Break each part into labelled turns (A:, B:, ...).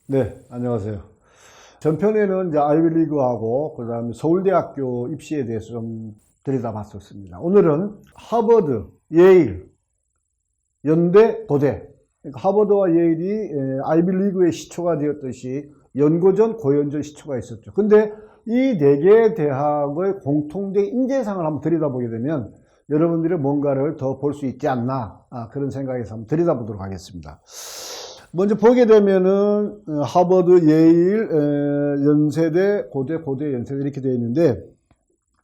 A: 네, 안녕하세요. 전편에는 이제 아이비리그하고 그다음에 서울대학교 입시에 대해서 좀 들여다봤었습니다. 오늘은 하버드, 예일, 연대, 고대. 그러니까 하버드와 예일이 아이비리그의 시초가 되었듯이 연고전, 고연전 시초가 있었죠. 근데 이 네 개의 대학의 공통된 인재상을 한번 들여다보게 되면 여러분들이 뭔가를 더 볼 수 있지 않나, 그런 생각에서 한번 들여다보도록 하겠습니다. 먼저 보게 되면은 하버드, 예일, 연세대, 고대, 연세대 이렇게 되어 있는데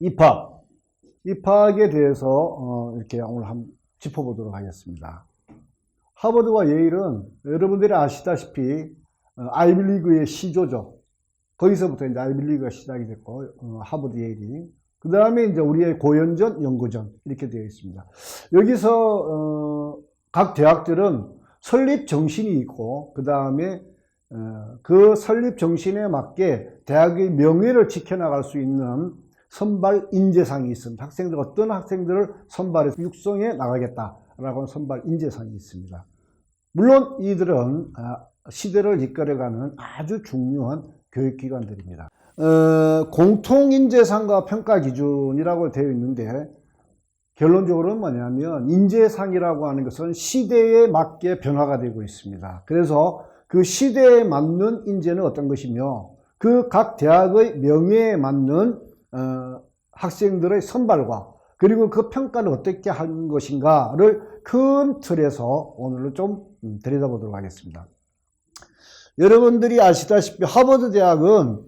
A: 입학에 대해서 이렇게 오늘 한번 짚어보도록 하겠습니다. 하버드와 예일은 여러분들이 아시다시피 아이비리그의 시조죠. 거기서부터 이제 아이비리그가 시작이 됐고 하버드, 예일이 그 다음에 이제 우리의 고연전, 연고전 이렇게 되어 있습니다. 여기서 각 대학들은 설립 정신이 있고 그 다음에 그 설립 정신에 맞게 대학의 명예를 지켜나갈 수 있는 선발 인재상이 있습니다. 어떤 학생들을 선발해서 육성해 나가겠다라고 하는 선발 인재상이 있습니다. 물론 이들은 시대를 이끌어가는 아주 중요한 교육기관들입니다. 공통인재상과 평가기준이라고 되어 있는데 결론적으로는 뭐냐면 인재상이라고 하는 것은 시대에 맞게 변화가 되고 있습니다. 그래서 그 시대에 맞는 인재는 어떤 것이며 그 각 대학의 명예에 맞는 학생들의 선발과 그리고 그 평가를 어떻게 하는 것인가를 큰 틀에서 오늘은 좀 들여다보도록 하겠습니다. 여러분들이 아시다시피 하버드 대학은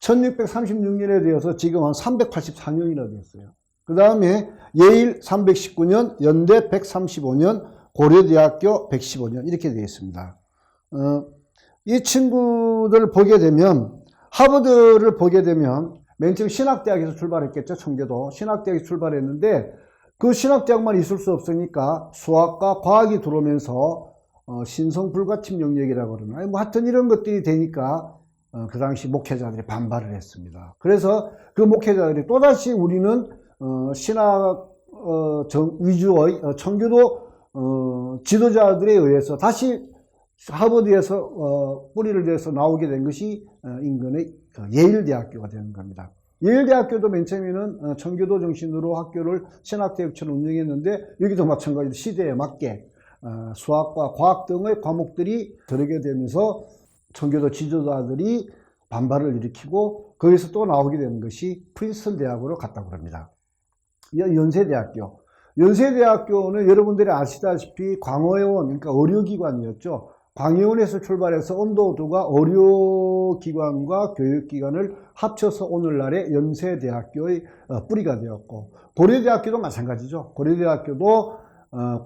A: 1636년에 되어서 지금 한 384년이나 되었어요. 그 다음에 예일 319년, 연대 135년, 고려대학교 115년 이렇게 되어 있습니다. 이 친구들 보게 되면 하버드를 보게 되면 맨 처음 신학대학에서 출발했겠죠. 청교도 신학대학에서 출발했는데 그 신학대학만 있을 수 없으니까 수학과 과학이 들어오면서 신성불가침 영역이라고 그러나 뭐 하여튼 이런 것들이 되니까 그 당시 목회자들이 반발을 했습니다. 그래서 그 목회자들이 또다시 우리는 신학 위주의 청교도 지도자들에 의해서 다시 하버드에서 뿌리를 내서 나오게 된 것이 인근의 예일대학교가 되는 겁니다. 예일대학교도 맨 처음에는 청교도 정신으로 학교를 신학대학처럼 운영했는데 여기도 마찬가지로 시대에 맞게 수학과 과학 등의 과목들이 들어게 되면서 청교도 지도자들이 반발을 일으키고 거기서 또 나오게 되는 것이 프린스턴 대학으로 갔다고 합니다. 연세대학교. 연세대학교는 여러분들이 아시다시피 광어회원, 그러니까 의료기관이었죠. 광해원에서 출발해서 언도두가 의료기관과 교육기관을 합쳐서 오늘날의 연세대학교의 뿌리가 되었고 고려대학교도 마찬가지죠. 고려대학교도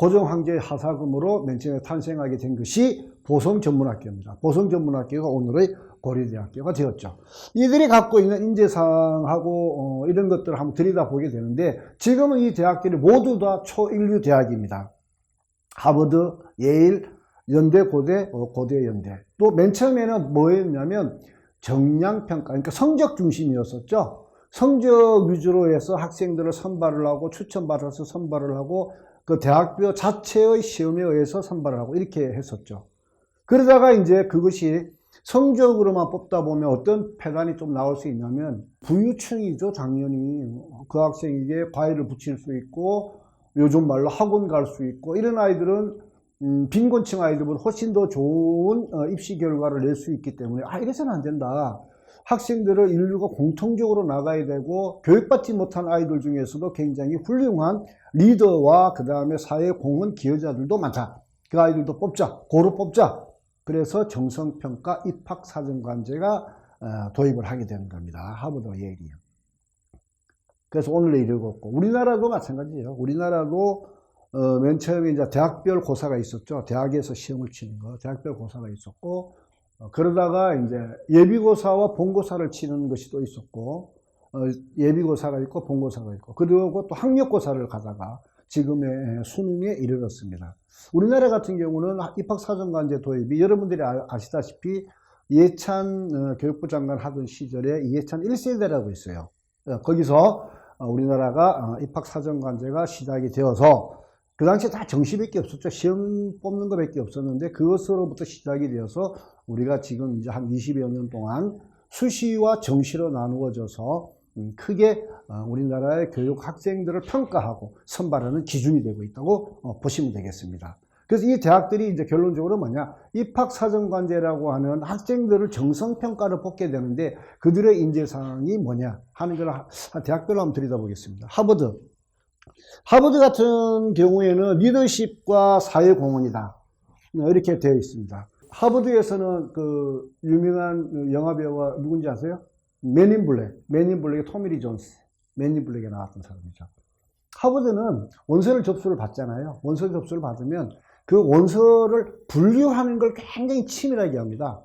A: 고종황제의 하사금으로 맨 처음에 탄생하게 된 것이 보성전문학교입니다. 보성전문학교가 오늘의 고려대학교가 되었죠. 이들이 갖고 있는 인재상하고 이런 것들을 한번 들여다보게 되는데 지금은 이 대학들이 모두 다 초인류 대학입니다. 하버드, 예일, 연대, 고대, 고대, 연대. 또 맨 처음에는 뭐였냐면 정량평가, 그러니까 성적 중심이었었죠. 성적 위주로 해서 학생들을 선발을 하고 추천받아서 선발을 하고 그 대학교 자체의 시험에 의해서 선발을 하고 이렇게 했었죠. 그러다가 이제 그것이 성적으로만 뽑다 보면 어떤 폐단이 좀 나올 수 있냐면 부유층이죠. 당연히 그 학생에게 과외를 붙일 수 있고 요즘 말로 학원 갈 수 있고 이런 아이들은 빈곤층 아이들보다 훨씬 더 좋은 입시 결과를 낼 수 있기 때문에 이래서는 안 된다. 학생들을 인류가 공통적으로 나가야 되고 교육받지 못한 아이들 중에서도 굉장히 훌륭한 리더와 그 다음에 사회 공헌 기여자들도 많다. 그 아이들도 뽑자. 고루 뽑자. 그래서 정성평가 입학사정관제가 도입을 하게 되는 겁니다. 하버드와 예일이요. 그래서 오늘에 이르렀고 우리나라도 마찬가지예요. 우리나라도 맨 처음에 이제 대학별 고사가 있었죠. 대학에서 시험을 치는 거, 대학별 고사가 있었고 그러다가 이제 예비고사와 본고사를 치는 것이 또 있었고 예비고사가 있고 본고사가 있고 그리고 또 학력고사를 가다가 지금의 수능에 이르렀습니다. 우리나라 같은 경우는 입학사정관제 도입이 여러분들이 아시다시피 이해찬 교육부 장관 하던 시절에 이해찬 1세대라고 있어요. 거기서 우리나라가 입학사정관제가 시작이 되어서 그 당시에 다 정시밖에 없었죠. 시험 뽑는 것밖에 없었는데 그것으로부터 시작이 되어서 우리가 지금 이제 한 20여 년 동안 수시와 정시로 나누어져서 크게 우리나라의 교육 학생들을 평가하고 선발하는 기준이 되고 있다고 보시면 되겠습니다. 그래서 이 대학들이 이제 결론적으로 뭐냐, 입학사정관제라고 하는 학생들을 정성평가를 뽑게 되는데 그들의 인재사항이 뭐냐 하는 걸 대학별로 한번 들여다보겠습니다. 하버드 같은 경우에는 리더십과 사회공헌이다, 이렇게 되어 있습니다. 하버드에서는 그 유명한 영화배우가 누군지 아세요? 맨인 블랙의 토미 리 존스, 맨인 블랙에 나왔던 사람이죠. 하버드는 원서를 접수를 받잖아요. 원서 접수를 받으면 그 원서를 분류하는 걸 굉장히 치밀하게 합니다.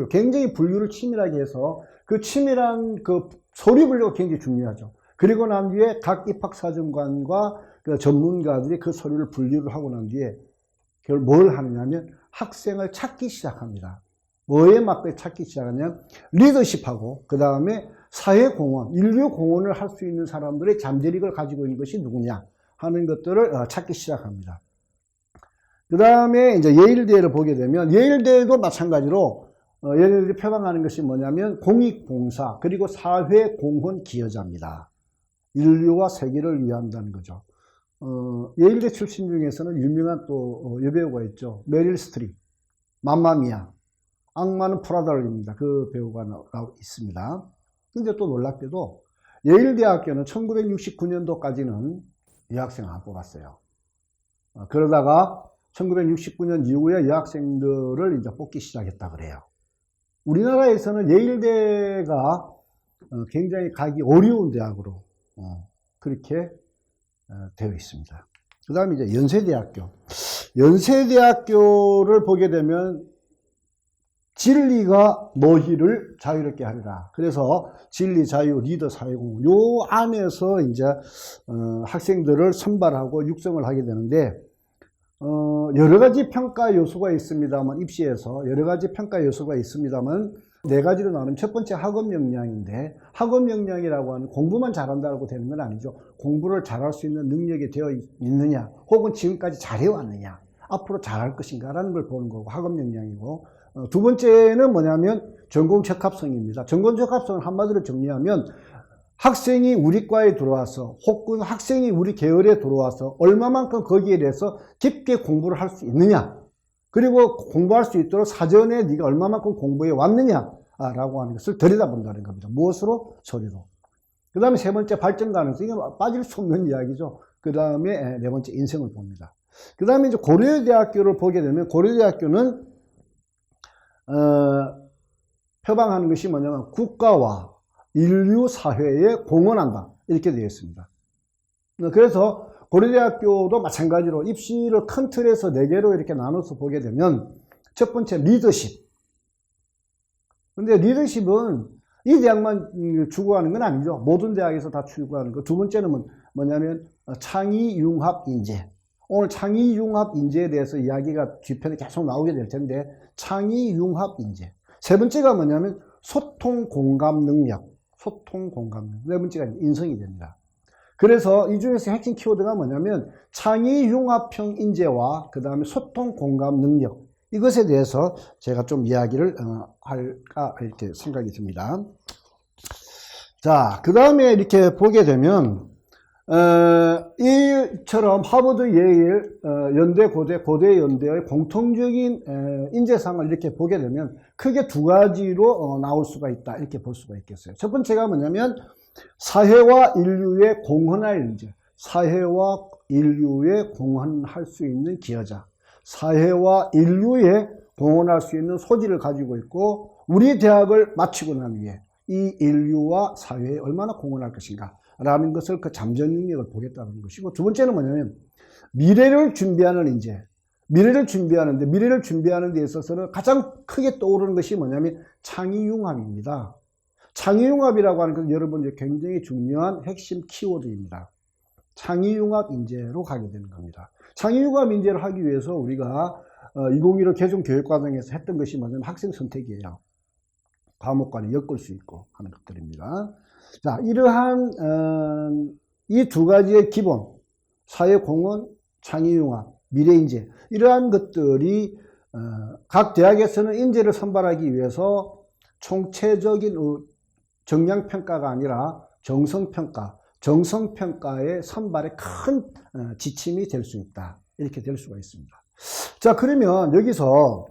A: 굉장히 분류를 치밀하게 해서 그 치밀한 그 서류 분류가 굉장히 중요하죠. 그리고 난 뒤에 각 입학사정관과 그 전문가들이 그 서류를 분류를 하고 난 뒤에 그걸 뭘 하느냐면 학생을 찾기 시작합니다. 뭐에 맞게 찾기 시작하냐면 리더십하고 그 다음에 사회공헌, 인류공헌을 할 수 있는 사람들의 잠재력을 가지고 있는 것이 누구냐 하는 것들을 찾기 시작합니다. 그 다음에 이제 예일대를 보게 되면 예일대도 마찬가지로 얘네들이 표방하는 것이 뭐냐면 공익봉사 그리고 사회공헌 기여자입니다. 인류와 세계를 위한다는 거죠. 예일대 출신 중에서는 유명한 또 여배우가 있죠. 메릴 스트립, 맘마미아, 악마는 프라다입니다. 그 배우가 있습니다. 근데 또 놀랍게도 예일대학교는 1969년도까지는 여학생 안 뽑았어요. 그러다가 1969년 이후에 여학생들을 이제 뽑기 시작했다 그래요. 우리나라에서는 예일대가 굉장히 가기 어려운 대학으로 그렇게 되어 있습니다. 그 다음에 이제 연세대학교를 보게 되면 진리가 너희를 자유롭게 하리라. 그래서 진리, 자유, 리더, 사회공헌 요 안에서 이제 학생들을 선발하고 육성을 하게 되는데 여러 가지 평가 요소가 있습니다만 입시에서 여러 가지 평가 요소가 있습니다만 네 가지로 나누면 첫 번째 학업 역량인데 학업 역량이라고 하는 공부만 잘한다고 되는 건 아니죠. 공부를 잘할 수 있는 능력이 되어 있느냐 혹은 지금까지 잘해왔느냐 앞으로 잘할 것인가라는 걸 보는 거고 학업 역량이고 두 번째는 뭐냐면 전공 적합성입니다. 전공 적합성을 한마디로 정리하면 학생이 우리 과에 들어와서 혹은 학생이 우리 계열에 들어와서 얼마만큼 거기에 대해서 깊게 공부를 할 수 있느냐 그리고 공부할 수 있도록 사전에 네가 얼마만큼 공부해 왔느냐라고 하는 것을 들여다본다는 겁니다. 무엇으로? 서류로. 그 다음에 세 번째 발전 가능성. 이건 빠질 수 없는 이야기죠. 그 다음에 네 번째 인성을 봅니다. 그 다음에 이제 고려대학교를 보게 되면 고려대학교는 표방하는 것이 뭐냐면 국가와 인류 사회에 공헌한다 이렇게 되어 있습니다. 그래서 고려대학교도 마찬가지로 입시를 큰 틀에서 4개로 이렇게 나눠서 보게 되면 첫 번째 리더십. 근데 리더십은 이 대학만 추구하는 건 아니죠. 모든 대학에서 다 추구하는 거. 두 번째는 뭐냐면 창의융합인재. 오늘 창의융합인재에 대해서 이야기가 뒤편에 계속 나오게 될 텐데 창의융합인재. 세 번째가 뭐냐면 소통공감 능력. 네 번째가 인성이 됩니다. 그래서 이 중에서 핵심 키워드가 뭐냐면 창의융합형 인재와 그 다음에 소통공감 능력 이것에 대해서 제가 좀 이야기를 할까 이렇게 생각이 듭니다. 자, 그 다음에 이렇게 보게 되면 이처럼 하버드, 예일, 연대, 고대, 연대의 공통적인 인재상을 이렇게 보게 되면 크게 두 가지로 나올 수가 있다 이렇게 볼 수가 있겠어요. 첫 번째가 뭐냐면 사회와 인류에 공헌할 인재, 사회와 인류에 공헌할 수 있는 기여자, 사회와 인류에 공헌할 수 있는 소질을 가지고 있고 우리 대학을 마치고 난 뒤에 이 인류와 사회에 얼마나 공헌할 것인가 라는 것을 그 잠재 능력을 보겠다는 것이고 두 번째는 뭐냐면 미래를 준비하는 인재. 미래를 준비하는 데 있어서는 가장 크게 떠오르는 것이 뭐냐면 창의융합입니다. 창의융합이라고 하는 건 여러분 굉장히 중요한 핵심 키워드입니다. 창의융합 인재로 가게 되는 겁니다. 창의융합 인재를 하기 위해서 우리가 2015 개정 교육과정에서 했던 것이 뭐냐면 학생 선택이에요. 과목 간에 엮을 수 있고 하는 것들입니다. 자, 이러한 이 두 가지의 기본 사회공헌, 창의융합, 미래인재 이러한 것들이 각 대학에서는 인재를 선발하기 위해서 총체적인 정량평가가 아니라 정성평가의 선발에 큰 지침이 될 수 있다. 이렇게 될 수가 있습니다. 자, 그러면 여기서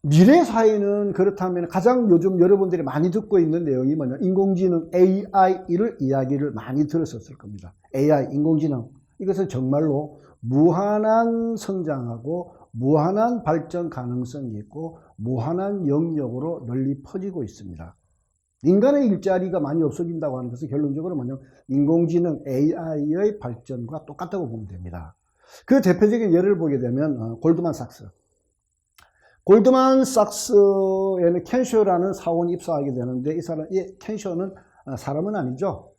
A: 미래사회는 그렇다면 가장 요즘 여러분들이 많이 듣고 있는 내용이 뭐냐, 인공지능 AI를 이야기를 많이 들었었을 겁니다. AI, 인공지능, 이것은 정말로 무한한 성장하고 무한한 발전 가능성이 있고 무한한 영역으로 널리 퍼지고 있습니다. 인간의 일자리가 많이 없어진다고 하는 것은 결론적으로 뭐냐면 인공지능 AI의 발전과 똑같다고 보면 됩니다. 그 대표적인 예를 보게 되면 골드만삭스. 골드만삭스에는 켄쇼라는 사원이 입사하게 되는데 이 켄쇼는 사람은 아니죠.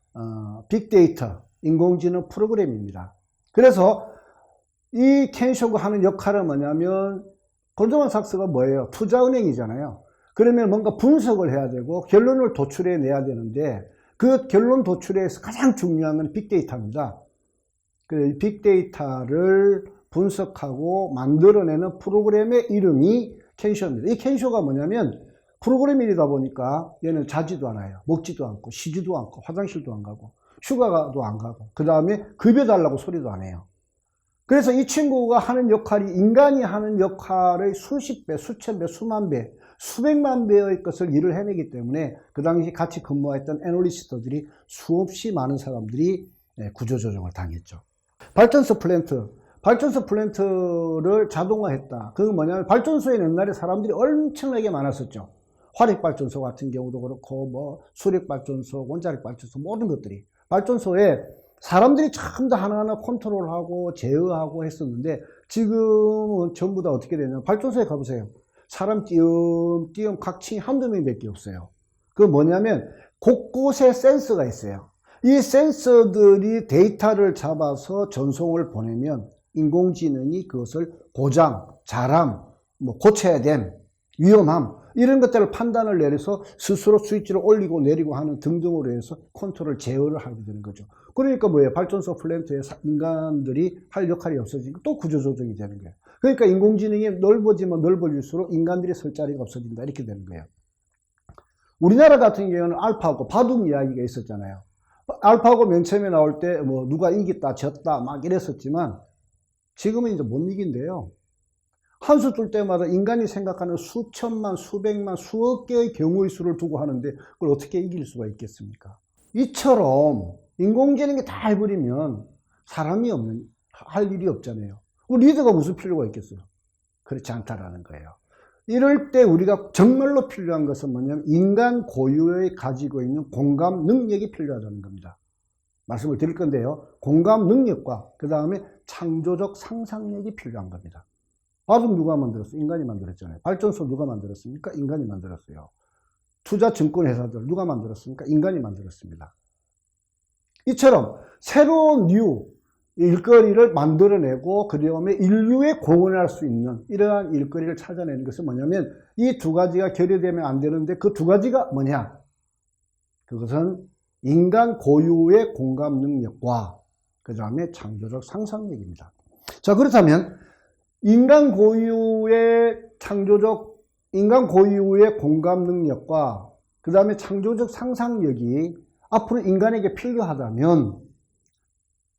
A: 빅데이터, 인공지능 프로그램입니다. 그래서 이 켄쇼가 하는 역할은 뭐냐면 골드만삭스가 뭐예요? 투자은행이잖아요. 그러면 뭔가 분석을 해야 되고 결론을 도출해 내야 되는데 그 결론 도출에서 가장 중요한 건 빅데이터입니다. 그 빅데이터를 분석하고 만들어내는 프로그램의 이름이 켄쇼입니다. 이 켄쇼가 뭐냐면 프로그래밍이다 보니까 얘는 자지도 않아요. 먹지도 않고 쉬지도 않고 화장실도 안 가고 휴가도 안 가고 그 다음에 급여 달라고 소리도 안 해요. 그래서 이 친구가 하는 역할이 인간이 하는 역할의 수십 배, 수천 배, 수만 배, 수백만 배의 것을 일을 해내기 때문에 그 당시 같이 근무했던 애널리스트들이 수없이 많은 사람들이 구조조정을 당했죠. 발전소 플랜트를 자동화했다. 그건 뭐냐면 발전소에 옛날에 사람들이 엄청나게 많았었죠. 화력발전소 같은 경우도 그렇고 뭐 수력발전소, 원자력발전소 모든 것들이 발전소에 사람들이 전부 다 하나하나 컨트롤하고 제어하고 했었는데 지금은 전부 다 어떻게 되냐면 발전소에 가보세요. 사람 띄엄띄엄 각 층이 한두 명밖에 없어요. 그건 뭐냐면 곳곳에 센서가 있어요. 이 센서들이 데이터를 잡아서 전송을 보내면 인공지능이 그것을 고장, 잘함, 뭐 고쳐야 됨, 위험함 이런 것들을 판단을 내려서 스스로 스위치를 올리고 내리고 하는 등등으로 해서 컨트롤 제어를 하게 되는 거죠. 그러니까 뭐예요? 발전소 플랜트에 인간들이 할 역할이 없어지니까 또 구조조정이 되는 거예요. 그러니까 인공지능이 넓어지면 넓어질수록 인간들이 설 자리가 없어진다 이렇게 되는 거예요. 우리나라 같은 경우는 알파고 바둑 이야기가 있었잖아요. 알파고 맨 처음에 나올 때 뭐 누가 이겼다 졌다 막 이랬었지만 지금은 이제 못 이긴대요. 한 수 뜰 때마다 인간이 생각하는 수천만, 수백만, 수억 개의 경우의 수를 두고 하는데 그걸 어떻게 이길 수가 있겠습니까? 이처럼 인공지능이 다 해버리면 사람이 할 일이 없잖아요. 리더가 무슨 필요가 있겠어요? 그렇지 않다라는 거예요. 이럴 때 우리가 정말로 필요한 것은 뭐냐면 인간 고유의 가지고 있는 공감 능력이 필요하다는 겁니다. 말씀을 드릴 건데요. 공감 능력과 그 다음에 창조적 상상력이 필요한 겁니다. 바둑 누가 만들었어요? 인간이 만들었잖아요. 발전소 누가 만들었습니까? 인간이 만들었어요. 투자 증권 회사들 누가 만들었습니까? 인간이 만들었습니다. 이처럼 새로운 일거리를 만들어내고 그 다음에 인류에 공헌할 수 있는 이러한 일거리를 찾아내는 것은 뭐냐면 이 두 가지가 결여되면 안 되는데 그 두 가지가 뭐냐? 그것은 인간 고유의 공감 능력과 그 다음에 창조적 상상력입니다. 자, 그렇다면 인간 고유의 공감 능력과 그 다음에 창조적 상상력이 앞으로 인간에게 필요하다면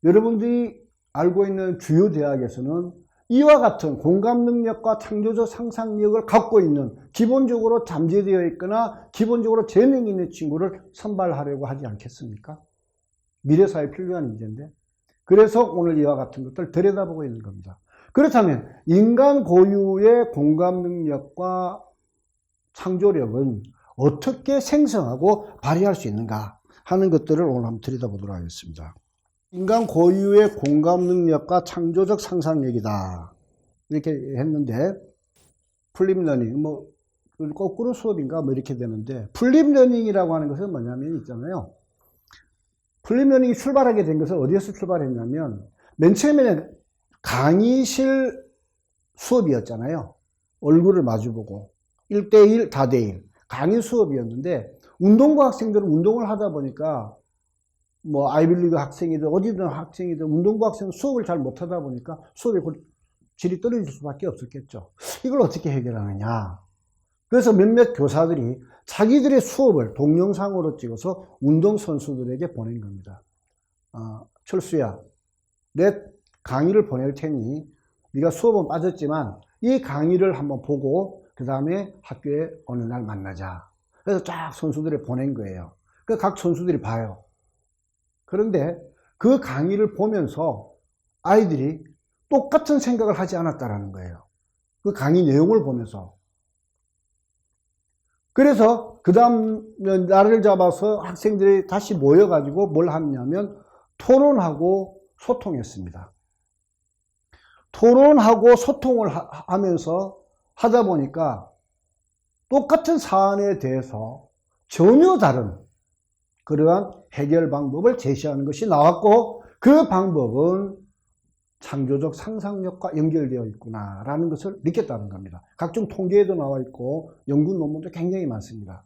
A: 여러분들이 알고 있는 주요 대학에서는 이와 같은 공감 능력과 창조적 상상력을 갖고 있는 기본적으로 잠재되어 있거나 기본적으로 재능이 있는 친구를 선발하려고 하지 않겠습니까? 미래사회에 필요한 인재인데. 그래서 오늘 이와 같은 것들을 들여다보고 있는 겁니다. 그렇다면 인간 고유의 공감 능력과 창조력은 어떻게 생성하고 발휘할 수 있는가 하는 것들을 오늘 한번 들여다보도록 하겠습니다. 인간 고유의 공감 능력과 창조적 상상력이다. 이렇게 했는데 플립러닝, 뭐 거꾸로 수업인가 뭐 이렇게 되는데 플립러닝이라고 하는 것은 뭐냐면 있잖아요. 플립러닝이 출발하게 된 것은 어디에서 출발했냐면 맨 처음에는 강의실 수업이었잖아요. 얼굴을 마주보고 1대1, 다대1 강의 수업이었는데 운동부 학생들은 운동을 하다 보니까 뭐 아이빌리그 학생이든 어디든 학생이든 운동부 학생은 수업을 잘 못하다 보니까 수업의 질이 떨어질 수밖에 없었겠죠. 이걸 어떻게 해결하느냐. 그래서 몇몇 교사들이 자기들의 수업을 동영상으로 찍어서 운동선수들에게 보낸 겁니다. 철수야, 내 강의를 보낼 테니 네가 수업은 빠졌지만 이 강의를 한번 보고 그 다음에 학교에 어느 날 만나자. 그래서 쫙 선수들이 보낸 거예요. 그 각 선수들이 봐요. 그런데 그 강의를 보면서 아이들이 똑같은 생각을 하지 않았다라는 거예요. 그 강의 내용을 보면서. 그래서 그 다음 날을 잡아서 학생들이 다시 모여가지고 뭘 하냐면 토론하고 소통했습니다. 토론하고 소통을 하면서 하다 보니까 똑같은 사안에 대해서 전혀 다른 그러한 해결 방법을 제시하는 것이 나왔고, 그 방법은 창조적 상상력과 연결되어 있구나라는 것을 느꼈다는 겁니다. 각종 통계에도 나와 있고 연구 논문도 굉장히 많습니다.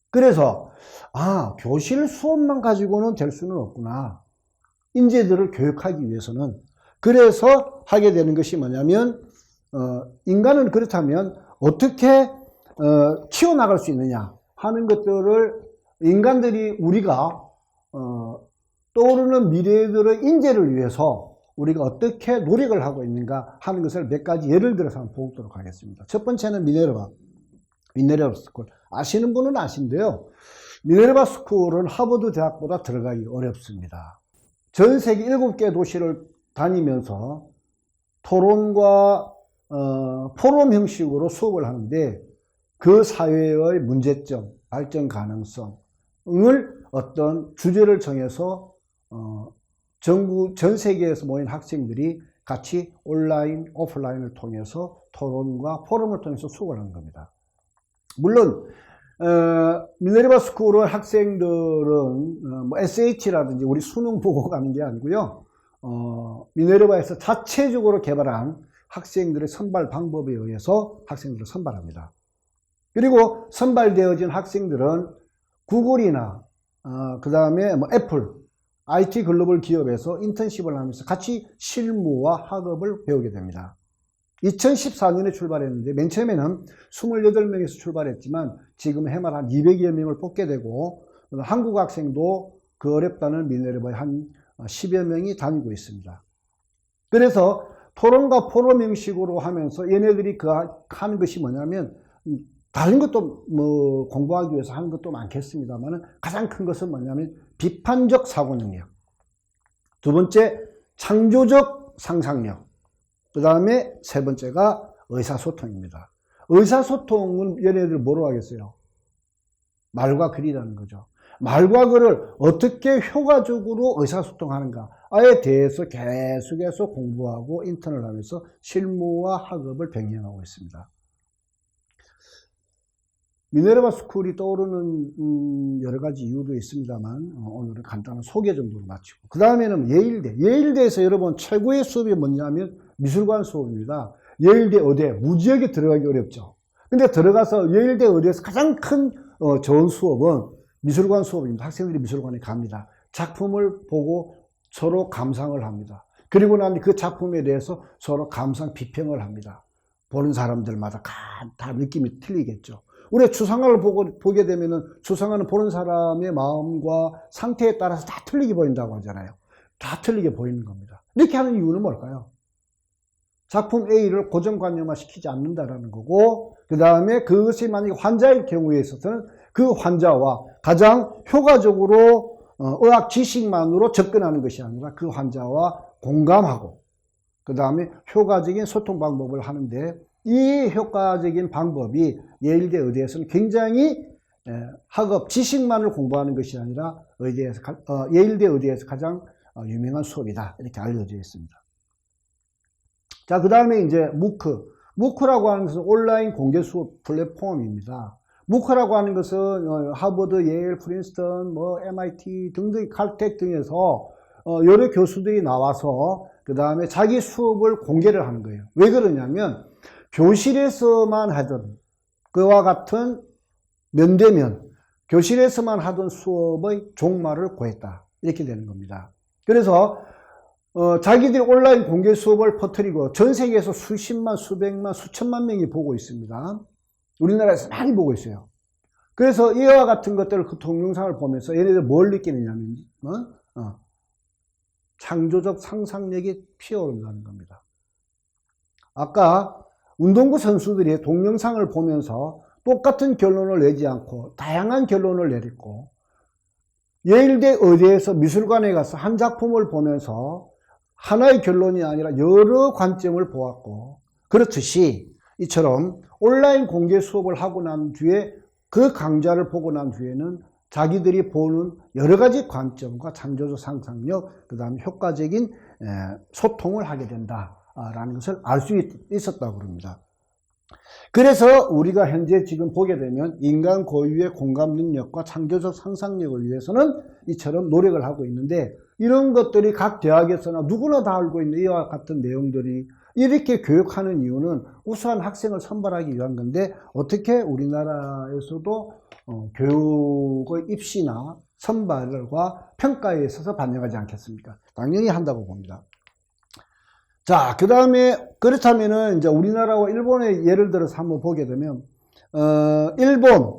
A: 그래서 교실 수업만 가지고는 될 수는 없구나. 인재들을 교육하기 위해서는. 그래서 하게 되는 것이 뭐냐면 인간은 그렇다면 어떻게 키워나갈 수 있느냐 하는 것들을 인간들이 우리가 떠오르는 미래들의 인재를 위해서 우리가 어떻게 노력을 하고 있는가 하는 것을 몇 가지 예를 들어서 한번 보도록 하겠습니다. 첫 번째는 미네르바 스쿨. 아시는 분은 아신데요. 미네르바 스쿨은 하버드 대학보다 들어가기 어렵습니다. 전 세계 7개 도시를 다니면서 토론과 포럼 형식으로 수업을 하는데 그 사회의 문제점, 발전 가능성을 어떤 주제를 정해서 전 세계에서 모인 학생들이 같이 온라인, 오프라인을 통해서 토론과 포럼을 통해서 수업을 하는 겁니다. 물론 미네르바 스쿨의 학생들은 뭐 SAT라든지 우리 수능 보고 가는 게 아니고요. 미네르바에서 자체적으로 개발한 학생들의 선발 방법에 의해서 학생들을 선발합니다. 그리고 선발되어진 학생들은 구글이나 그 다음에 뭐 애플, IT 글로벌 기업에서 인턴십을 하면서 같이 실무와 학업을 배우게 됩니다. 2014년에 출발했는데 맨 처음에는 28명에서 출발했지만 지금 해마다 한 200여 명을 뽑게 되고 한국 학생도 그 어렵다는 미네르바에 한 10여 명이 다니고 있습니다. 그래서 토론과 포럼 형식으로 하면서 얘네들이 하는 것이 뭐냐면 다른 것도 뭐 공부하기 위해서 하는 것도 많겠습니다만 가장 큰 것은 뭐냐면 비판적 사고 능력, 두 번째 창조적 상상력, 그 다음에 세 번째가 의사소통입니다. 의사소통은 얘네들 뭐로 하겠어요? 말과 글이라는 거죠. 말과 글을 어떻게 효과적으로 의사소통하는가에 대해서 계속해서 공부하고 인턴을 하면서 실무와 학업을 병행하고 있습니다. 미네르바 스쿨이 떠오르는 여러 가지 이유도 있습니다만 오늘은 간단한 소개 정도로 마치고, 그 다음에는 예일대에서 여러분 최고의 수업이 뭐냐면 미술관 수업입니다. 예일대 의대 무지하게 들어가기 어렵죠. 근데 들어가서 예일대 의대에서 가장 큰 좋은 수업은 미술관 수업입니다. 학생들이 미술관에 갑니다. 작품을 보고 서로 감상을 합니다. 그리고 난 그 작품에 대해서 서로 감상 비평을 합니다. 보는 사람들마다 다 느낌이 틀리겠죠. 우리가 추상화를 보게 되면은 추상화는 보는 사람의 마음과 상태에 따라서 다 틀리게 보인다고 하잖아요. 다 틀리게 보이는 겁니다. 이렇게 하는 이유는 뭘까요? 작품 A를 고정관념화 시키지 않는다라는 거고, 그 다음에 그것이 만약에 환자일 경우에 있어서는 그 환자와 가장 효과적으로 의학 지식만으로 접근하는 것이 아니라 그 환자와 공감하고, 그 다음에 효과적인 소통 방법을 하는데, 이 효과적인 방법이 예일대 의대에서는 굉장히 학업 지식만을 공부하는 것이 아니라 예일대 의대에서 가장 유명한 수업이다, 이렇게 알려져 있습니다. 자, 그 다음에 이제 무크라고 하는 것은 온라인 공개 수업 플랫폼입니다. 무크라고 하는 것은 하버드, 예일, 프린스턴, 뭐 MIT 등등 칼텍 등에서 여러 교수들이 나와서 그 다음에 자기 수업을 공개를 하는 거예요. 왜 그러냐면 교실에서만 하던 그와 같은 면대면 교실에서만 하던 수업의 종말을 구했다. 이렇게 되는 겁니다. 그래서 자기들이 온라인 공개 수업을 퍼뜨리고 전 세계에서 수십만, 수백만, 수천만 명이 보고 있습니다. 우리나라에서 많이 보고 있어요. 그래서 이와 같은 것들을 그 동영상을 보면서 얘네들 뭘 느끼느냐면 창조적 상상력이 피어오른다는 겁니다. 아까 운동부 선수들이 동영상을 보면서 똑같은 결론을 내지 않고 다양한 결론을 내렸고, 예일대 의대에서 미술관에 가서 한 작품을 보면서 하나의 결론이 아니라 여러 관점을 보았고, 그렇듯이 이처럼 온라인 공개 수업을 하고 난 뒤에 그 강좌를 보고 난 뒤에는 자기들이 보는 여러 가지 관점과 창조적 상상력, 그 다음에 효과적인 소통을 하게 된다라는 것을 알 수 있었다고 그럽니다. 그래서 우리가 현재 지금 보게 되면 인간 고유의 공감 능력과 창조적 상상력을 위해서는 이처럼 노력을 하고 있는데, 이런 것들이 각 대학에서나 누구나 다 알고 있는 이와 같은 내용들이 이렇게 교육하는 이유는 우수한 학생을 선발하기 위한 건데, 어떻게 우리나라에서도 교육의 입시나 선발과 평가에 있어서 반영하지 않겠습니까? 당연히 한다고 봅니다. 자, 그 다음에 그렇다면은 이제 우리나라와 일본의 예를 들어서 한번 보게 되면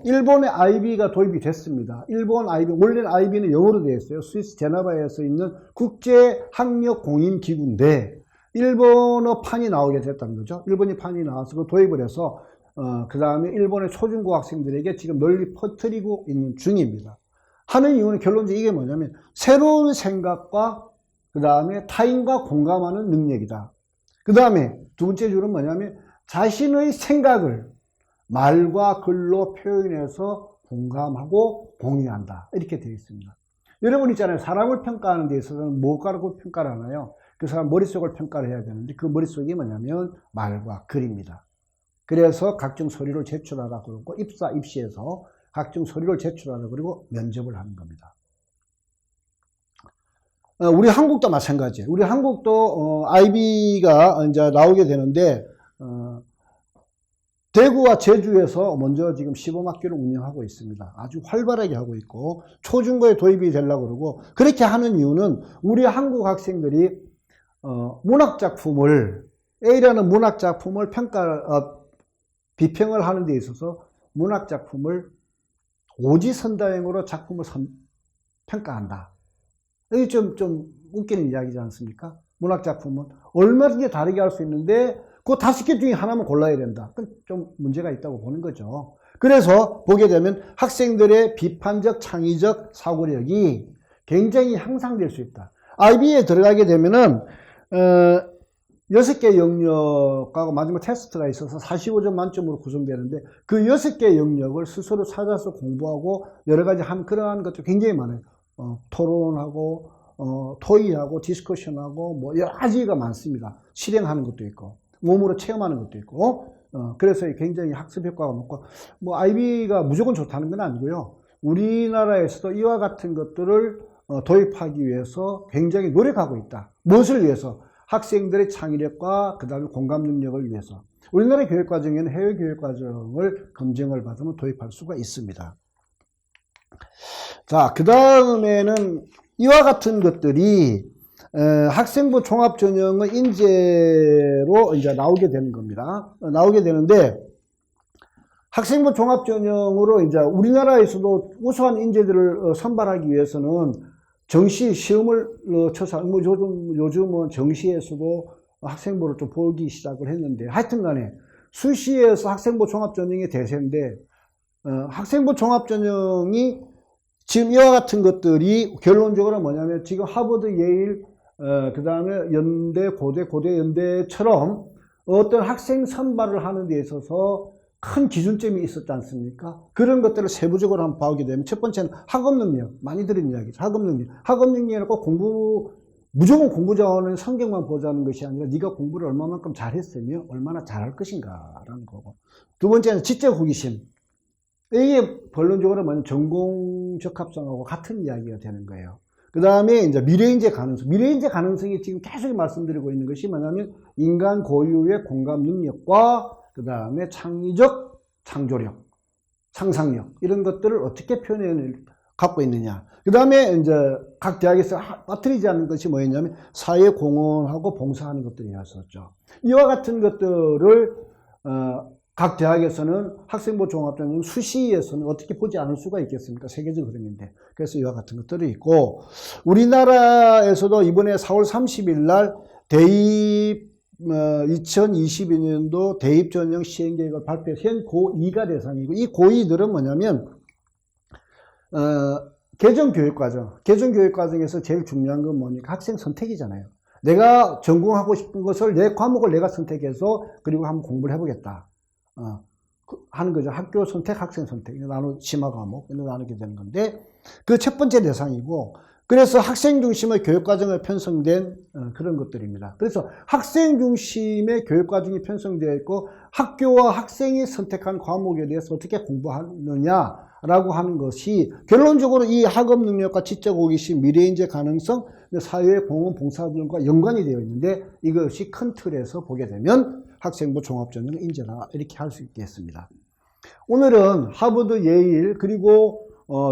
A: 일본의 IB가 도입이 됐습니다. 일본 IB, 원래는 IB는 영어로 되어 있어요. 스위스 제네바에서 있는 국제학력공인기구인데 일본어판이 나오게 됐다는 거죠. 일본어판이 나와서 그 도입을 해서 그 다음에 일본의 초중고 학생들에게 지금 널리 퍼뜨리고 있는 중입니다. 하는 이유는 결론적으로 이게 뭐냐면 새로운 생각과 그 다음에 타인과 공감하는 능력이다. 그 다음에 두 번째 줄은 뭐냐면 자신의 생각을 말과 글로 표현해서 공감하고 공유한다. 이렇게 되어 있습니다. 여러분 있잖아요. 사람을 평가하는 데 있어서는 뭐가라고 평가를 하나요? 그 사람 머릿속을 평가를 해야 되는데 그 머릿속이 뭐냐면 말과 글입니다. 그래서 각종 서류를 제출하라 그러고 입시에서 각종 서류를 제출하라 그러고 면접을 하는 겁니다. 우리 한국도 마찬가지예요. 우리 한국도 IB가 이제 나오게 되는데 대구와 제주에서 먼저 지금 시범학교를 운영하고 있습니다. 아주 활발하게 하고 있고 초중고에 도입이 되려고 그러고, 그렇게 하는 이유는 우리 한국 학생들이 문학작품을 A라는 문학작품을 비평을 하는 데 있어서 문학작품을 오지선다형으로 작품을 평가한다. 이게 좀 웃기는 이야기지 않습니까? 문학작품은 얼마든지 다르게 할 수 있는데 그 5개 중에 하나만 골라야 된다. 그건 좀 문제가 있다고 보는 거죠. 그래서 보게 되면 학생들의 비판적 창의적 사고력이 굉장히 향상될 수 있다. IB에 들어가게 되면은 6개 영역하고 마지막 테스트가 있어서 45점 만점으로 구성되는데 그 6개 영역을 스스로 찾아서 공부하고 여러 가지 그러한 것도 굉장히 많아요. 토론하고 토의하고 디스커션하고 뭐 여러 가지가 많습니다. 실행하는 것도 있고 몸으로 체험하는 것도 있고 그래서 굉장히 학습 효과가 높고, 뭐 IB가 무조건 좋다는 건 아니고요. 우리나라에서도 이와 같은 것들을 도입하기 위해서 굉장히 노력하고 있다. 무엇을 위해서? 학생들의 창의력과 그 다음에 공감 능력을 위해서. 우리나라 교육과정에는 해외 교육과정을 검증을 받으면 도입할 수가 있습니다. 자, 그 다음에는 이와 같은 것들이 학생부 종합전형의 인재로 이제 나오게 되는 겁니다. 나오게 되는데, 학생부 종합전형으로 이제 우리나라에서도 우수한 인재들을 선발하기 위해서는 정시 시험을 쳐서, 뭐 요즘은 정시에서도 학생부를 좀 보기 시작을 했는데, 하여튼 간에 수시에서 학생부 종합전형이 대세인데, 학생부 종합전형이 지금 이와 같은 것들이 결론적으로 뭐냐면 지금 하버드, 예일, 그 다음에 연대, 고대, 연대처럼 어떤 학생 선발을 하는 데 있어서 큰 기준점이 있었지 않습니까? 그런 것들을 세부적으로 한번 보게 되면 첫 번째는 학업 능력, 많이 들은 이야기죠. 학업 능력. 학업 능력은 꼭 무조건 공부 잘하는 성적만 보자는 것이 아니라 네가 공부를 얼마만큼 잘했으며 얼마나 잘할 것인가라는 거고. 두 번째는 지적 호기심. 이게 본론적으로 뭐냐면 전공 적합성하고 같은 이야기가 되는 거예요. 그 다음에 이제 미래인재 가능성. 미래인재 가능성이 지금 계속 말씀드리고 있는 것이 뭐냐면 인간 고유의 공감 능력과 그 다음에 창의적 창조력, 상상력, 이런 것들을 어떻게 표현해낼 갖고 있느냐. 그 다음에 이제 각 대학에서 빠뜨리지 않는 것이 뭐였냐면 사회 공헌하고 봉사하는 것들이었었죠. 이와 같은 것들을 각 대학에서는 학생부 종합전형 수시에서는 어떻게 보지 않을 수가 있겠습니까? 세계적 흐름인데. 그래서 이와 같은 것들이 있고, 우리나라에서도 이번에 4월 30일 날 대입 2022년도 대입전형 시행계획을 발표해서 현 고2가 대상이고, 이 고2들은 뭐냐면 개정교육과정에서 제일 중요한 건 뭐니까 학생 선택이잖아요. 내가 전공하고 싶은 것을 내 과목을 내가 선택해서 그리고 한번 공부를 해보겠다 하는 거죠. 학교 선택, 학생 선택 심화 과목 나누게 되는 건데, 그 첫 번째 대상이고, 그래서 학생 중심의 교육과정을 편성된 그런 것들입니다. 그래서 학생 중심의 교육과정이 편성되어 있고, 학교와 학생이 선택한 과목에 대해서 어떻게 공부하느냐라고 하는 것이 결론적으로 이 학업 능력과 지적 호기심, 미래인재 가능성, 사회 공헌 봉사들과 연관이 되어 있는데, 이것이 큰 틀에서 보게 되면 학생부 종합전형 인재다 이렇게 할 수 있겠습니다. 오늘은 하버드, 예일 그리고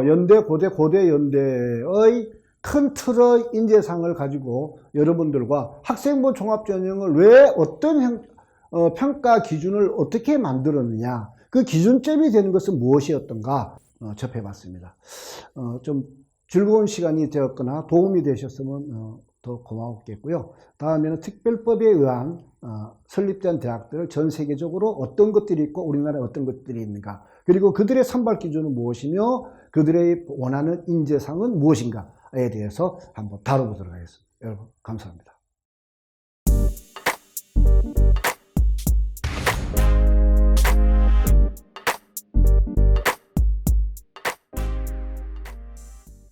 A: 연대, 고대, 연대의 큰 틀의 인재상을 가지고 여러분들과 학생부 종합전형을 왜 어떤 평가 기준을 어떻게 만들었느냐, 그 기준점이 되는 것은 무엇이었던가 접해봤습니다. 좀 즐거운 시간이 되었거나 도움이 되셨으면 더 고마웠겠고요. 다음에는 특별법에 의한 설립된 대학들 전 세계적으로 어떤 것들이 있고 우리나라에 어떤 것들이 있는가, 그리고 그들의 선발 기준은 무엇이며 그들의 원하는 인재상은 무엇인가에 대해서 한번 다뤄보도록 하겠습니다. 여러분 감사합니다.